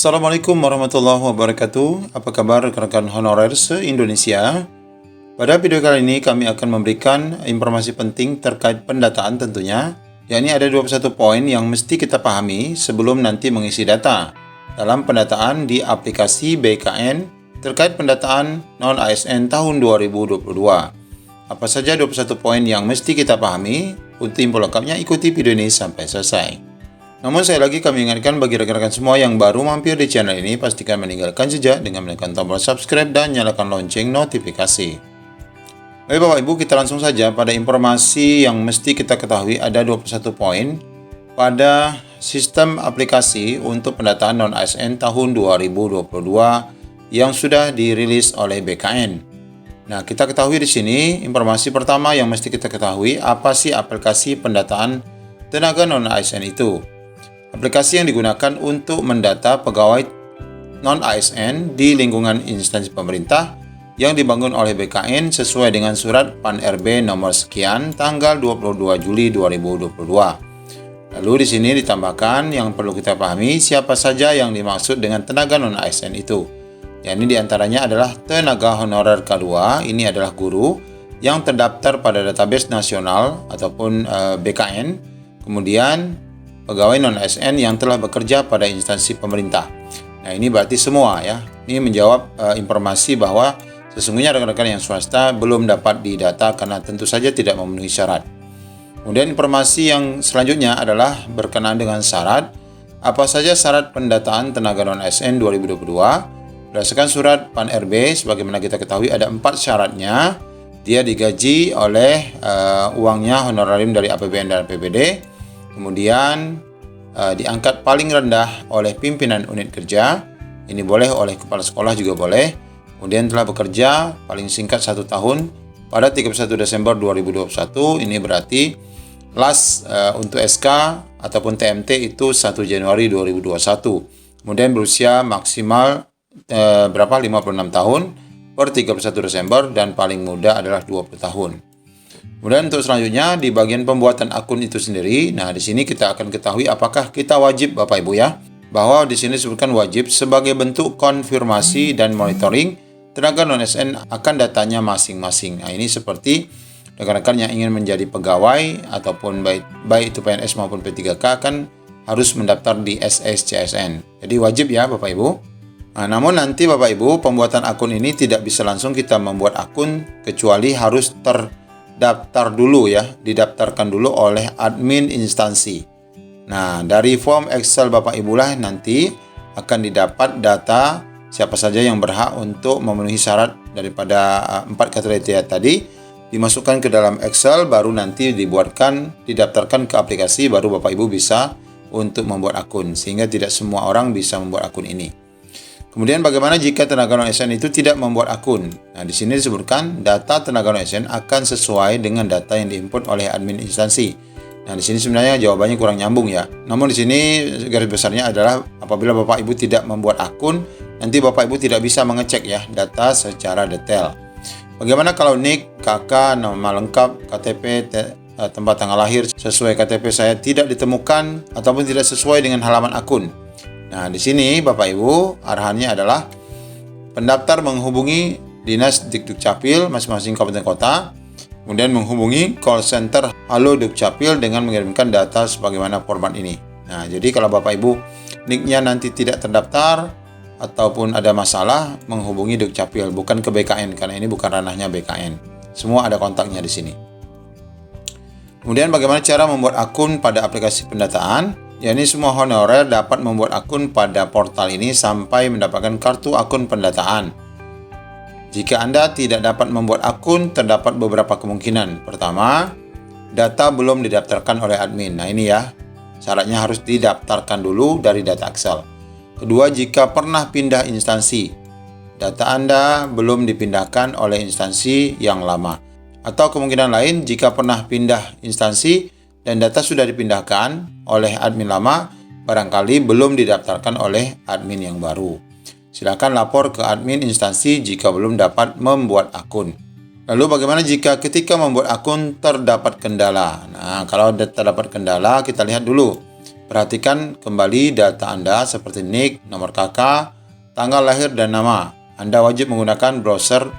Assalamualaikum warahmatullahi wabarakatuh. Apa kabar rekan-rekan honorer se-Indonesia? Pada video kali ini kami akan memberikan informasi penting terkait pendataan tentunya, yakni ada 21 poin yang mesti kita pahami sebelum nanti mengisi data dalam pendataan di aplikasi BKN terkait pendataan non-ASN tahun 2022. Apa saja 21 poin yang mesti kita pahami? Untuk info lengkapnya ikuti video ini sampai selesai. Namun kami ingatkan bagi rekan-rekan semua yang baru mampir di channel ini, pastikan meninggalkan jejak dengan menekan tombol subscribe dan nyalakan lonceng notifikasi. Baik Bapak Ibu, kita langsung saja pada informasi yang mesti kita ketahui. Ada 21 poin pada sistem aplikasi untuk pendataan non-ASN tahun 2022 yang sudah dirilis oleh BKN. Nah, kita ketahui di sini informasi pertama yang mesti kita ketahui, apa sih aplikasi pendataan tenaga non-ASN itu? Aplikasi yang digunakan untuk mendata pegawai non-ASN di lingkungan instansi pemerintah yang dibangun oleh BKN sesuai dengan surat PAN RB nomor sekian tanggal 22 Juli 2022. Lalu di sini ditambahkan yang perlu kita pahami siapa saja yang dimaksud dengan tenaga non-ASN itu. Yakni diantaranya adalah tenaga honorer K2, ini adalah guru yang terdaftar pada database nasional ataupun BKN, kemudian pegawai non-ASN yang telah bekerja pada instansi pemerintah. Nah, ini berarti semua ya. Ini menjawab informasi bahwa sesungguhnya rekan-rekan yang swasta belum dapat didata karena tentu saja tidak memenuhi syarat. Kemudian informasi yang selanjutnya adalah berkenaan dengan syarat. Apa saja syarat pendataan tenaga non-ASN 2022? Berdasarkan surat PAN RB, sebagaimana kita ketahui ada 4 syaratnya. Dia digaji oleh uangnya honorarium dari APBN dan APBD. Kemudian diangkat paling rendah oleh pimpinan unit kerja. Ini boleh oleh kepala sekolah juga boleh. Kemudian telah bekerja paling singkat 1 tahun pada 31 Desember 2021. Ini berarti last untuk SK ataupun TMT itu 1 Januari 2021. Kemudian berusia maksimal 56 tahun per 31 Desember dan paling muda adalah 20 tahun. Kemudian untuk selanjutnya di bagian pembuatan akun itu sendiri, nah di sini kita akan ketahui apakah kita wajib Bapak Ibu ya, bahwa di sini disebutkan wajib sebagai bentuk konfirmasi dan monitoring tenaga non-ASN akan datanya masing-masing. Nah ini seperti rekan-rekan yang ingin menjadi pegawai ataupun baik itu PNS maupun P3K kan harus mendaftar di SSCSN. Jadi wajib ya Bapak Ibu. Nah, namun nanti Bapak Ibu pembuatan akun ini tidak bisa langsung kita membuat akun kecuali harus daftar dulu ya, didaftarkan dulu oleh admin instansi. Nah, dari form Excel Bapak Ibu lah nanti akan didapat data siapa saja yang berhak untuk memenuhi syarat daripada 4 kriteria tadi, dimasukkan ke dalam Excel, baru nanti didaftarkan ke aplikasi, baru Bapak Ibu bisa untuk membuat akun, sehingga tidak semua orang bisa membuat akun ini. Kemudian bagaimana jika tenaga non-ASN itu tidak membuat akun? Nah, di sini disebutkan data tenaga non-ASN akan sesuai dengan data yang diinput oleh admin instansi. Nah, di sini sebenarnya jawabannya kurang nyambung ya. Namun di sini garis besarnya adalah apabila Bapak Ibu tidak membuat akun, nanti Bapak Ibu tidak bisa mengecek ya data secara detail. Bagaimana kalau NIK, KK, nama lengkap, KTP, tempat tanggal lahir sesuai KTP saya tidak ditemukan ataupun tidak sesuai dengan halaman akun? Nah, di sini Bapak Ibu arahannya adalah pendaftar menghubungi Dinas Dukcapil masing-masing kabupaten kota, kemudian menghubungi call center Halo Dukcapil dengan mengirimkan data sebagaimana format ini. Nah, jadi kalau Bapak Ibu NIK-nya nanti tidak terdaftar ataupun ada masalah, menghubungi Dukcapil, bukan ke BKN karena ini bukan ranahnya BKN. Semua ada kontaknya di sini. Kemudian bagaimana cara membuat akun pada aplikasi pendataan? Yakni semua honorer dapat membuat akun pada portal ini sampai mendapatkan kartu akun pendataan. Jika Anda tidak dapat membuat akun, terdapat beberapa kemungkinan. Pertama, data belum didaftarkan oleh admin. Nah ini ya, syaratnya harus didaftarkan dulu dari data Excel. Kedua, jika pernah pindah instansi, data Anda belum dipindahkan oleh instansi yang lama. Atau kemungkinan lain, jika pernah pindah instansi dan data sudah dipindahkan oleh admin lama, barangkali belum didaftarkan oleh admin yang baru. Silakan lapor ke admin instansi jika belum dapat membuat akun. Lalu bagaimana jika ketika membuat akun terdapat kendala? Nah, kalau terdapat kendala, kita lihat dulu Perhatikan kembali data Anda seperti NIK, nomor KK, tanggal lahir, dan nama. Anda wajib menggunakan browser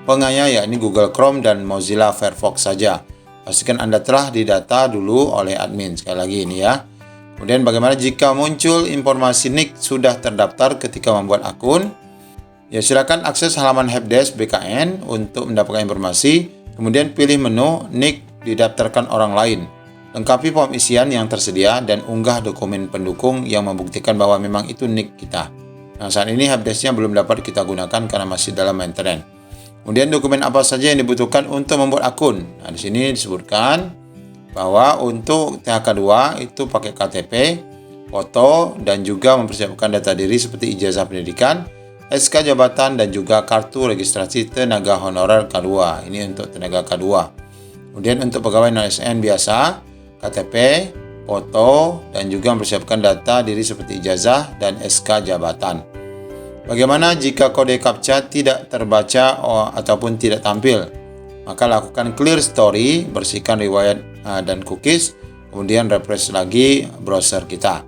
pengaya yakni Google Chrome dan Mozilla Firefox saja. Pastikan Anda telah didata dulu oleh admin. Sekali lagi ini ya. Kemudian bagaimana jika muncul informasi NIK sudah terdaftar ketika membuat akun? Ya, silakan akses halaman helpdesk BKN untuk mendapatkan informasi. Kemudian pilih menu NIK didaftarkan orang lain. Lengkapi form isian yang tersedia dan unggah dokumen pendukung yang membuktikan bahwa memang itu NIK kita. Nah, saat ini helpdesk-nya belum dapat kita gunakan karena masih dalam maintenance. Kemudian dokumen apa saja yang dibutuhkan untuk membuat akun? Nah, di sini disebutkan bahwa untuk THK2 itu pakai KTP, foto, dan juga mempersiapkan data diri seperti ijazah pendidikan, SK jabatan, dan juga kartu registrasi tenaga honorer K2. Ini untuk tenaga K2. Kemudian untuk pegawai non-ASN biasa, KTP, foto, dan juga mempersiapkan data diri seperti ijazah dan SK jabatan. Bagaimana jika kode CAPTCHA tidak terbaca ataupun tidak tampil? Maka lakukan clear story, bersihkan riwayat dan cookies, kemudian refresh lagi browser kita.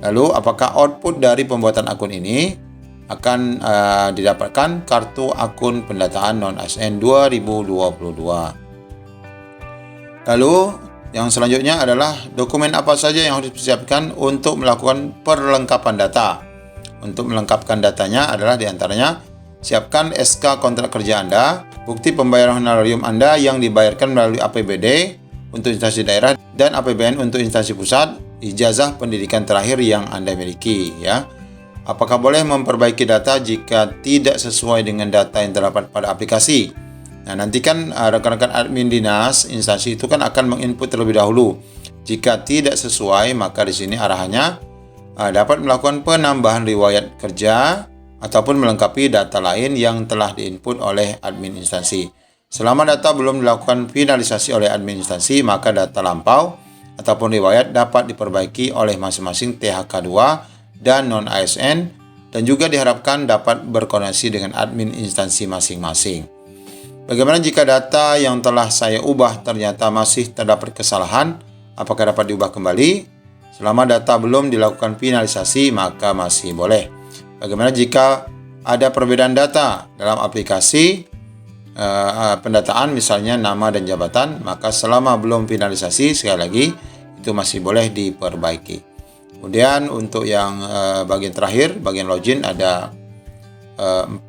Lalu apakah output dari pembuatan akun ini akan didapatkan kartu akun pendataan non-ASN 2022. Lalu yang selanjutnya adalah dokumen apa saja yang harus dipersiapkan untuk melakukan perlengkapan data. Untuk melengkapkan datanya adalah diantaranya siapkan SK kontrak kerja Anda, bukti pembayaran honorarium Anda yang dibayarkan melalui APBD untuk instansi daerah dan APBN untuk instansi pusat, ijazah pendidikan terakhir yang Anda miliki ya. Apakah boleh memperbaiki data jika tidak sesuai dengan data yang terdapat pada aplikasi? Nah, nanti kan rekan-rekan admin dinas instansi itu kan akan menginput terlebih dahulu. Jika tidak sesuai, maka di sini arahannya dapat melakukan penambahan riwayat kerja ataupun melengkapi data lain yang telah diinput oleh admin instansi. Selama data belum dilakukan finalisasi oleh admin instansi, maka data lampau ataupun riwayat dapat diperbaiki oleh masing-masing THK2 dan non-ASN dan juga diharapkan dapat berkoordinasi dengan admin instansi masing-masing. Bagaimana jika data yang telah saya ubah ternyata masih terdapat kesalahan? Apakah dapat diubah kembali? Selama data belum dilakukan finalisasi, maka masih boleh. Bagaimana jika ada perbedaan data dalam aplikasi pendataan, misalnya nama dan jabatan, maka selama belum finalisasi, sekali lagi, itu masih boleh diperbaiki. Kemudian untuk yang bagian terakhir, bagian login ada 5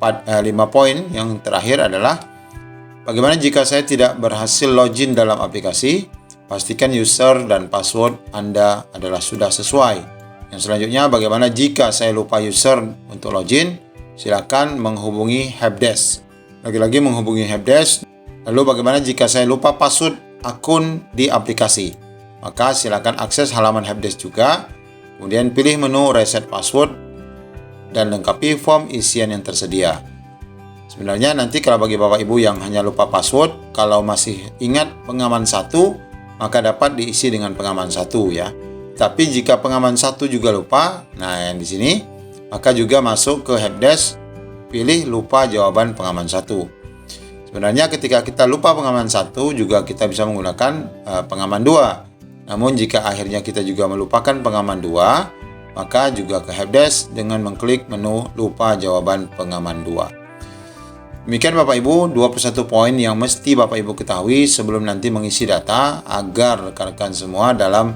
poin. Yang terakhir adalah bagaimana jika saya tidak berhasil login dalam aplikasi? Pastikan user dan password Anda adalah sudah sesuai. Yang selanjutnya, bagaimana jika saya lupa user untuk login? Silakan menghubungi helpdesk. Lagi-lagi menghubungi helpdesk. Lalu bagaimana jika saya lupa password akun di aplikasi? Maka silakan akses halaman helpdesk juga. Kemudian pilih menu reset password dan lengkapi form isian yang tersedia. Sebenarnya nanti kalau bagi Bapak Ibu yang hanya lupa password, kalau masih ingat pengaman 1, maka dapat diisi dengan pengaman 1 ya. Tapi jika pengaman 1 juga lupa, nah yang di sini, maka juga masuk ke helpdesk, pilih lupa jawaban pengaman 1. Sebenarnya ketika kita lupa pengaman 1 juga kita bisa menggunakan pengaman 2. Namun jika akhirnya kita juga melupakan pengaman 2, maka juga ke helpdesk dengan mengklik menu lupa jawaban pengaman 2. Demikian Bapak Ibu, 21 poin yang mesti Bapak Ibu ketahui sebelum nanti mengisi data agar rekan-rekan semua dalam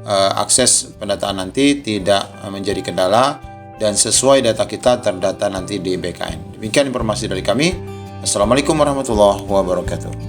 akses pendataan nanti tidak menjadi kendala dan sesuai data kita terdata nanti di BKN. Demikian informasi dari kami. Assalamualaikum warahmatullahi wabarakatuh.